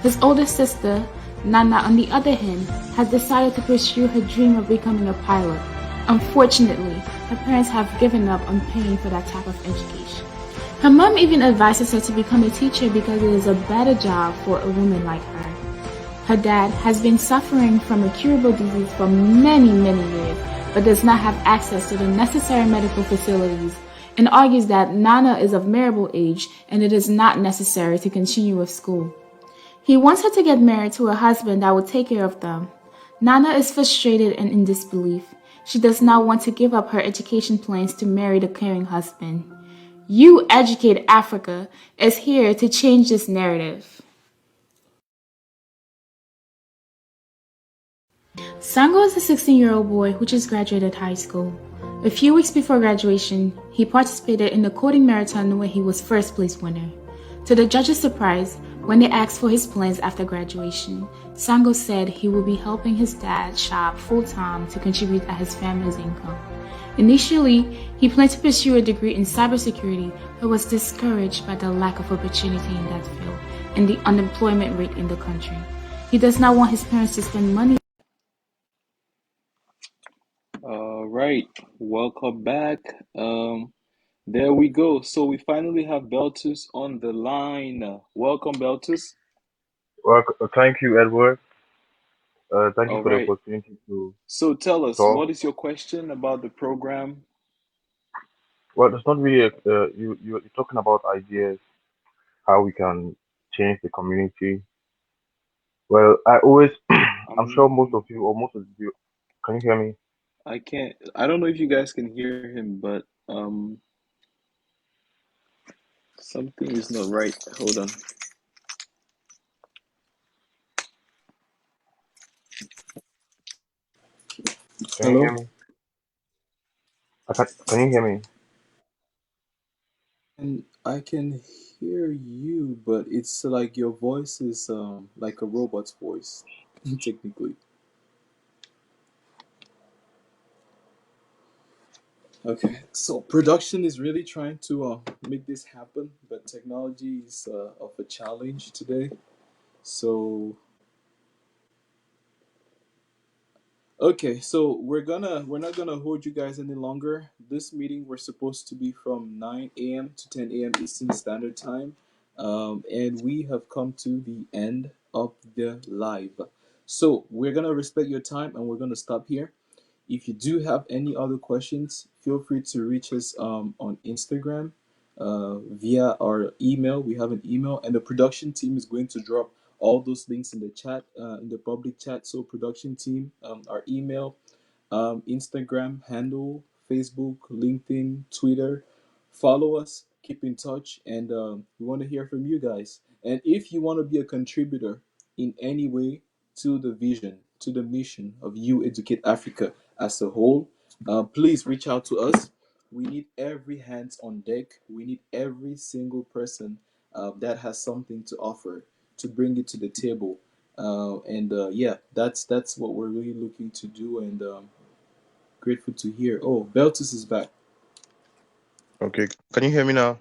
A: His older sister, Nana, on the other hand, has decided to pursue her dream of becoming a pilot. Unfortunately, her parents have given up on paying for that type of education. Her mom even advises her to become a teacher because it is a better job for a woman like her. Her dad has been suffering from a curable disease for many years, but does not have access to the necessary medical facilities, and argues that Nana is of marriageable age and it is not necessary to continue with school. He wants her to get married to a husband that will take care of them. Nana is frustrated and in disbelief. She does not want to give up her education plans to marry the caring husband. You Educate Africa is here to change this narrative. Sango is a 16-year-old boy who just graduated high school. A few weeks before graduation, he participated in the coding marathon where he was first place winner. To the judges' surprise, when they asked for his plans after graduation, Sango said he would be helping his dad shop full-time to contribute at his family's income. Initially, he planned to pursue a degree in cybersecurity but was discouraged by the lack of opportunity in that field and the unemployment rate in the country. He does not want his parents to spend money.
B: All right, welcome back. There we go. So we finally have Beltus on the line. Welcome, Beltus.
E: Well, thank you, Edward. Thank you
B: All
E: for the
B: right.
E: opportunity to
B: So tell us,
E: talk.
B: what is your question about the program?
E: Well, it's not really you're talking about ideas, how we can change the community. Well, I always, I'm sure most
B: Um,
E: of you or most of you, can you hear me?
B: I can't. I don't know if you guys can hear him, but something is not right. Hold on.
E: Can you hear
B: Hello?
E: me? Can you hear me?
B: And I can hear you, but it's like your voice is like a robot's voice, technically. Okay, so production is really trying to make this happen, but technology is of a challenge today. So Okay, so we're not gonna hold you guys any longer. This meeting we're supposed to be from 9 a.m. to 10 a.m. Eastern Standard Time, and we have come to the end of the live. So we're gonna respect your time and we're gonna stop here. If you do have any other questions, feel free to reach us on Instagram via our email. We have an email, and the production team is going to drop all those links in the chat, in the public chat. So, production team, our email, Instagram handle, Facebook, LinkedIn, Twitter. Follow us, keep in touch, and we want to hear from you guys. And if you want to be a contributor in any way to the vision, to the mission of You Educate Africa as a whole, please reach out to us. We need every hands on deck. We need every single person that has something to offer to bring it to the table. And yeah, that's what we're really looking to do, and grateful to hear. Oh, Beltis is back.
E: Okay, can you hear me now?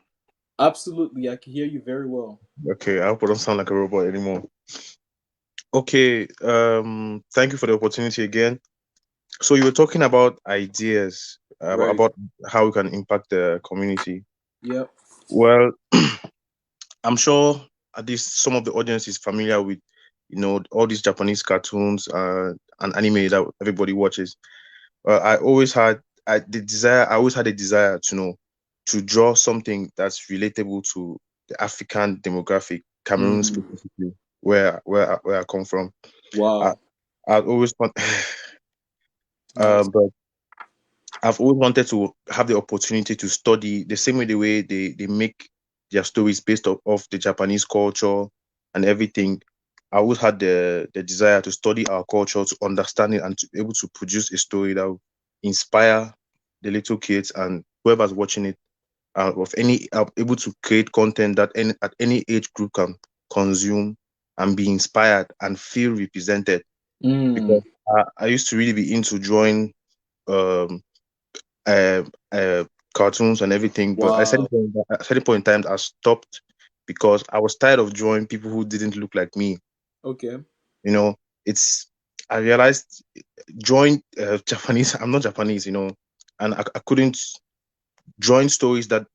B: Absolutely, I can hear you very well.
E: Okay, I hope I don't sound like a robot anymore. Okay, thank you for the opportunity again. So you were talking about ideas,
B: Right.
E: about how we can impact the community.
B: Yep.
E: Well, I'm sure at least some of the audience is familiar with, all these Japanese cartoons and anime that everybody watches. I always had I always had a desire to know to draw something that's relatable to the African demographic, Cameroon
B: Mm,
E: specifically, where I come from. I
B: wow.
E: I always want,
B: Nice.
E: but I've always wanted to have the opportunity to study the same way they make their stories based off the Japanese culture and everything. I always had the desire to study our culture, to understand it, and to be able to produce a story that will inspire the little kids and whoever's watching it, of any able to create content that at any age group can consume and be inspired and feel represented.
B: Mm,
E: Because I used to really be into drawing um uh, uh, cartoons and everything. But
B: wow.
E: at a certain point in time, I stopped because I was tired of drawing people who didn't look like me.
B: Okay.
E: You know, it's I realized drawing Japanese. I'm not Japanese, and I couldn't drawing stories that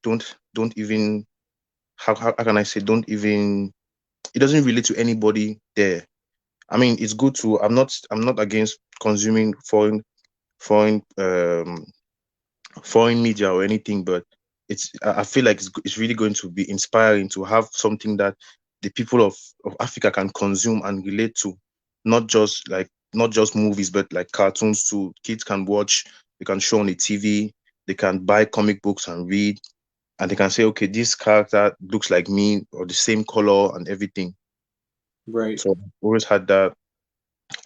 E: don't even how can I say don't even it doesn't relate to anybody there. I mean, it's good to. I'm not against consuming foreign foreign media or anything, but I feel like it's really going to be inspiring to have something that the people of Africa can consume and relate to, not just movies, but like cartoons too. Kids can watch, they can show on the TV, they can buy comic books and read, and they can say, okay, this character looks like me or the same color and everything.
B: Right.
E: So I've always had that.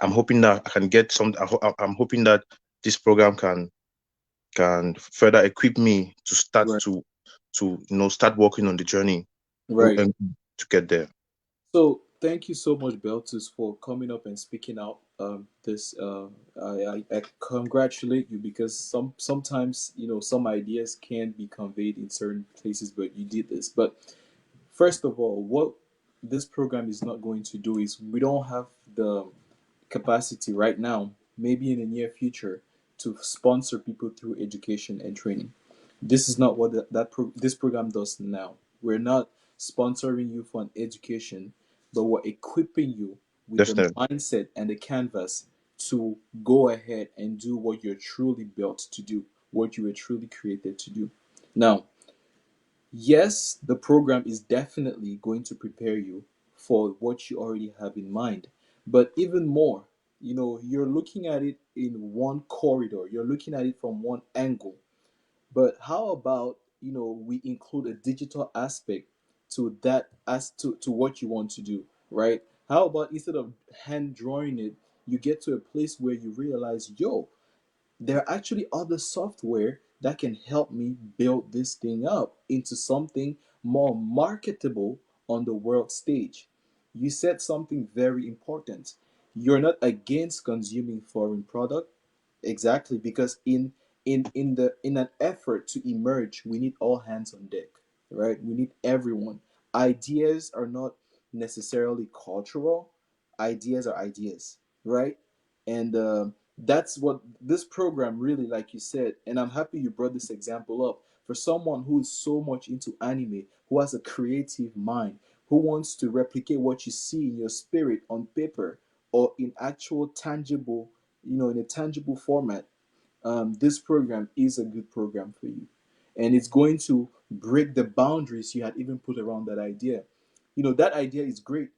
E: I'm hoping that I can get some. I'm hoping that this program can further equip me to start
B: Right.
E: to start working on the journey
B: Right.
E: and to get there.
B: So thank you so much, Beltus, for coming up and speaking out. This I congratulate you because sometimes some ideas can't be conveyed in certain places, but you did this. But first of all, what this program is not going to do is we don't have the capacity right now, maybe in the near future, to sponsor people through education and training. This is not what this program does now. We're not sponsoring you for an education, but we're equipping you with the
E: Definitely.
B: mindset and the canvas to go ahead and do what you're truly built to do, what you were truly created to do. Now, yes, the program is definitely going to prepare you for what you already have in mind. But even more, you're looking at it in one corridor, you're looking at it from one angle. But how about, we include a digital aspect to that as to what you want to do, right? How about instead of hand drawing it, you get to a place where you realize, yo, there are actually other software that can help me build this thing up into something more marketable on the world stage. You said something very important. You're not against consuming foreign product. Exactly, because in an effort to emerge, we need all hands on deck, right? We need everyone. Ideas are not necessarily cultural. Ideas are ideas, right? And
F: That's what this program really, like you said, and I'm happy you brought this example up. For someone who is so much into anime, who has a creative mind, who wants to replicate what you see in your spirit on paper or in actual tangible, in a tangible format, this program is a good program for you. And it's going to break the boundaries you had even put around that idea. That idea is great,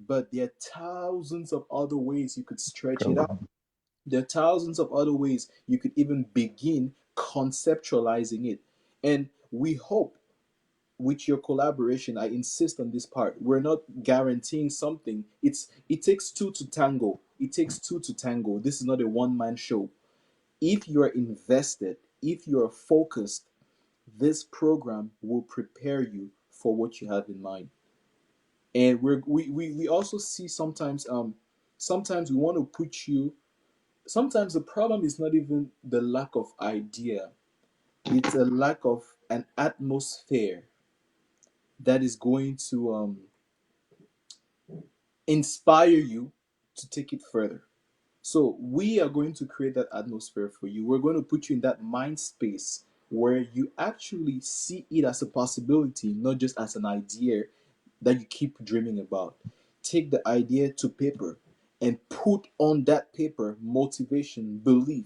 F: but there are thousands of other ways you could stretch it out. There are thousands of other ways you could even begin conceptualizing it. And we hope with your collaboration, I insist on this part. We're not guaranteeing something. It takes two to tango. It takes two to tango. This is not a one-man show. If you're invested, if you're focused, this program will prepare you for what you have in mind. And we also see sometimes we want to put you sometimes the problem is not even the lack of idea, it's a lack of an atmosphere that is going to inspire you to take it further. So we are going to create that atmosphere for you. We're going to put you in that mind space where you actually see it as a possibility, not just as an idea that you keep dreaming about. Take the idea to paper and put on that paper motivation, belief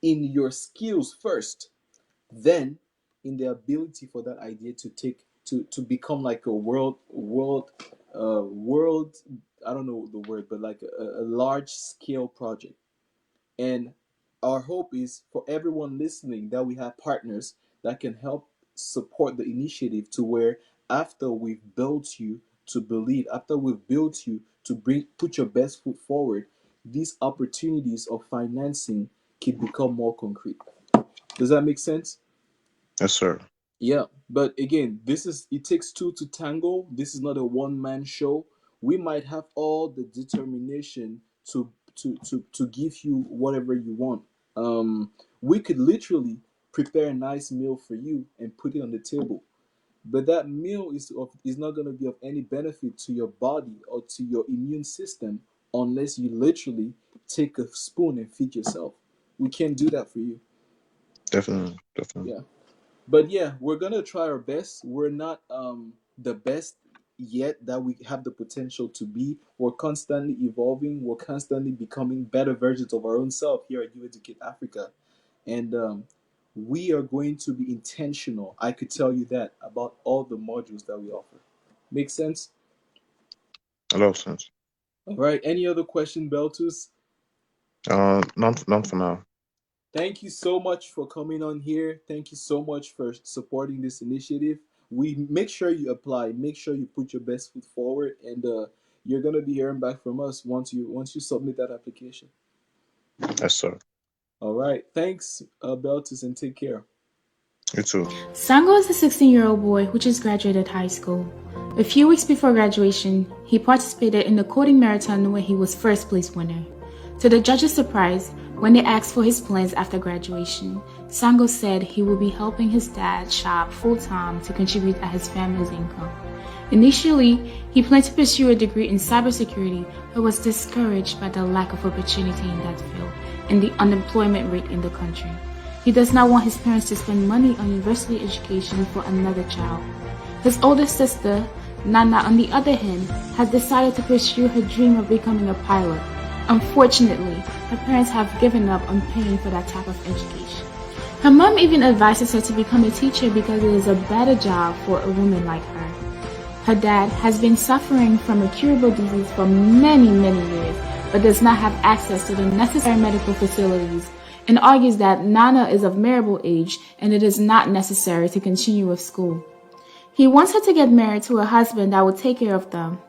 F: in your skills first, then in the ability for that idea to take to become like a world, I don't know the word, but like a large scale project. And our hope is for everyone listening that we have partners that can help support the initiative to where after we've built you to believe, after we've built you to put your best foot forward, these opportunities of financing can become more concrete. Does that make sense?
E: Yes, sir.
F: Yeah, but again, it takes two to tango. This is not a one man show. We might have all the determination to give you whatever you want. We could literally prepare a nice meal for you and put it on the table, but that meal is not going to be of any benefit to your body or to your immune system unless you literally take a spoon and feed yourself. We can't do that for you.
E: Definitely, definitely.
F: Yeah. But yeah, we're gonna try our best. We're not the best yet that we have the potential to be. We're constantly evolving. We're constantly becoming better versions of our own self here at You Educate Africa, and we are going to be intentional. I could tell you that about all the modules that we offer. Make sense?
E: A lot of sense.
F: All right. Any other question, Beltus?
E: None for now.
F: Thank you so much for coming on here. Thank you so much for supporting this initiative. We make sure you apply, make sure you put your best foot forward, and you're gonna be hearing back from us once you submit that application.
E: Yes, sir.
F: All right. Thanks, Beltis, and take care.
E: You too.
A: Sango is a 16-year-old boy who just graduated high school. A few weeks before graduation, he participated in the coding marathon where he was first place winner. To the judges' surprise, when they asked for his plans after graduation, Sango said he would be helping his dad shop full-time to contribute at his family's income. Initially, he planned to pursue a degree in cybersecurity, but was discouraged by the lack of opportunity in that field and the unemployment rate in the country. He does not want his parents to spend money on university education for another child. His older sister, Nana, on the other hand, has decided to pursue her dream of becoming a pilot. Unfortunately, her parents have given up on paying for that type of education. Her mom even advises her to become a teacher because it is a better job for a woman like her. Her dad has been suffering from a curable disease for many years, but does not have access to the necessary medical facilities and argues that Nana is of marriageable age and it is not necessary to continue with school. He wants her to get married to a husband that will take care of them.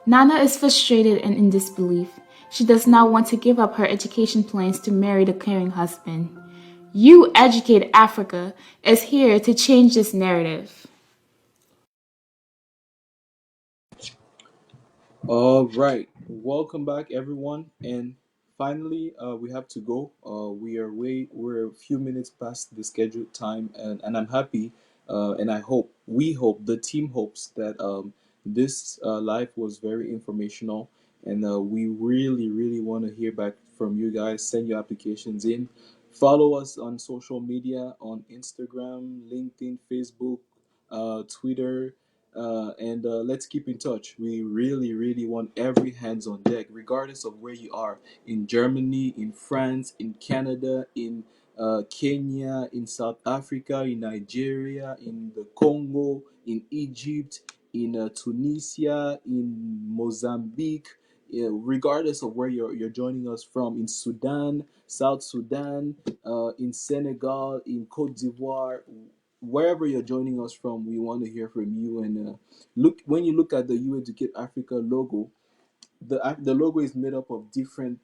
A: Nana is frustrated and in disbelief. She does not want to give up her education plans to marry the caring husband. You Educate Africa is here to change this narrative.
F: All right, welcome back, everyone. And finally, we have to go. We're a few minutes past the scheduled time, and I'm happy, and we hope, the team hopes that this live was very informational, And we really, really want to hear back from you guys. Send your applications in. Follow us on social media on Instagram, LinkedIn, Facebook, Twitter, and let's keep in touch. We really, really want every hands on deck, regardless of where you are, in Germany, in France, in Canada, in Kenya, in South Africa, in Nigeria, in the Congo, in Egypt, in Tunisia, in Mozambique, regardless of where you're joining us from, in Sudan, South Sudan, in Senegal, in Cote d'Ivoire, wherever you're joining us from, we want to hear from you. And look, when you look at the You Educate Africa logo, the logo is made up of different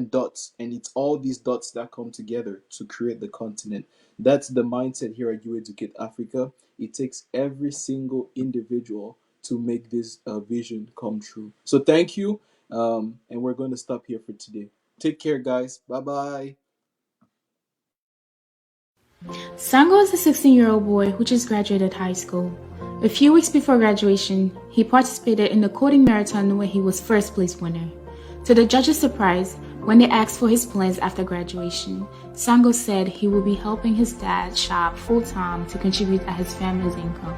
F: dots, and it's all these dots that come together to create the continent. That's the mindset here at You Educate Africa. It takes every single individual to make this vision come true. So thank you, and we're going to stop here for today. Take care, guys. Bye bye.
A: Sango is a 16-year-old boy who just graduated high school. A few weeks before graduation, he participated in the coding marathon where he was first place winner. To the judges' surprise, when they asked for his plans after graduation, Sango said he will be helping his dad's shop full-time to contribute at his family's income.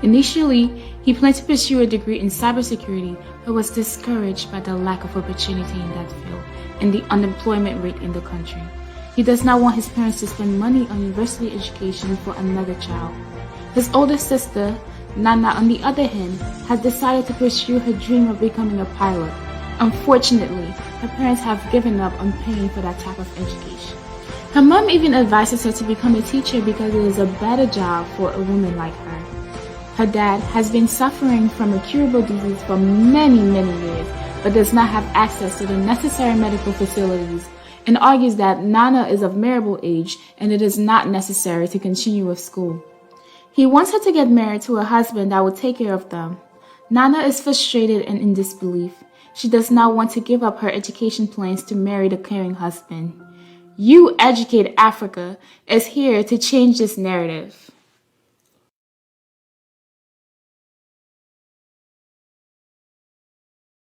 A: Initially, he planned to pursue a degree in cybersecurity but was discouraged by the lack of opportunity in that field and the unemployment rate in the country. He does not want his parents to spend money on university education for another child. His older sister, Nana, on the other hand, has decided to pursue her dream of becoming a pilot. Unfortunately, her parents have given up on paying for that type of education. Her mom even advises her to become a teacher because it is a better job for a woman like her. Her dad has been suffering from a curable disease for many years, but does not have access to the necessary medical facilities, and argues that Nana is of marriageable age and it is not necessary to continue with school. He wants her to get married to a husband that will take care of them. Nana is frustrated and in disbelief. She does not want to give up her education plans to marry the caring husband. You Educate Africa is here to change this narrative.